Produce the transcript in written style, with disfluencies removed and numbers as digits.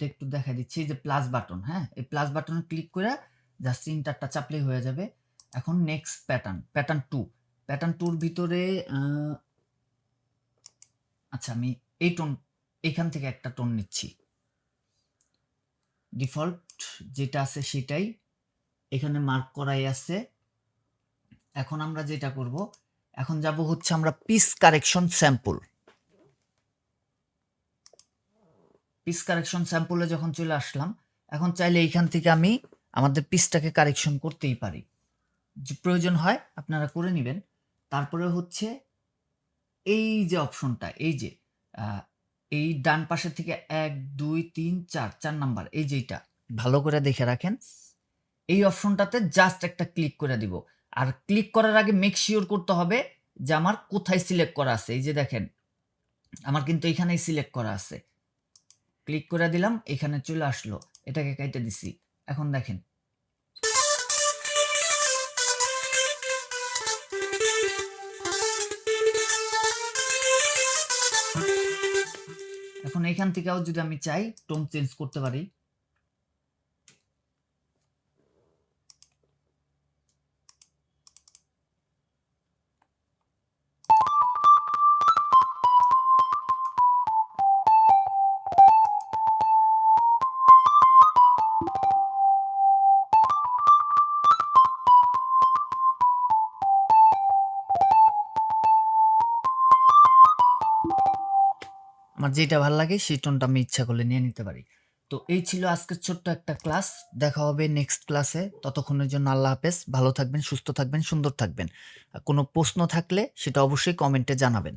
সেটা একটু দেখা দিচ্ছি। এই যে প্লাস বাটন, হ্যাঁ, এই প্লাস বাটনে ক্লিক করে জাস্ট ইন্টারটা চাপলেই হয়ে যাবে। এখন নেক্সট প্যাটার্ন 2, প্যাটার্ন 2 এর ভিতরে আচ্ছা আমি এই টোন, এখান থেকে একটা টোন নিচ্ছি, ডিফল্ট যেটা আছে সেটাই এখানে মার্ক করাই আছে। এখন আমরা যেটা করব, এখন যাব হচ্ছে আমরা pitch correction sample. Pitch correction স্যাম্পলে যখন চলে আসলাম, এখন চাইলে এইখান থেকে আমি আমাদের পিচটাকে কারেকশন করতেই পারি, যে প্রয়োজন হয় আপনারা করে নেবেন। তারপরে হচ্ছে এই যে অপশনটা, এই যে এই ডান পাশে থেকে 1 2 3 4 4 নাম্বার, এই যে এটা ভালো করে দেখে রাখেন, এই অপশনটাতে জাস্ট একটা ক্লিক করে দিব। আর ক্লিক করার আগে মেক শিওর করতে হবে যে আমার কোথায় সিলেক্ট করা আছে। এই যে দেখেন আমার কিন্তু এখানেই সিলেক্ট করা আছে, ক্লিক করে দিলাম, এখানে চলে আসলো, এটাকে কেটে দিছি। এখন দেখেন এখন এখান থেকেও যদি আমি চাই টোন চেঞ্জ করতে পারি। আমার যেটা ভালো লাগে সেই টোনটা আমি ইচ্ছা করলে নিয়ে নিতে পারি। তো এই ছিল আজকের ছোট্ট একটা ক্লাস। দেখা হবে নেক্সট ক্লাসে। ততক্ষণের জন্য আল্লাহ হাফেজ। ভালো থাকবেন, সুস্থ থাকবেন, সুন্দর থাকবেন। কোনো প্রশ্ন থাকলে সেটা অবশ্যই কমেন্টে জানাবেন।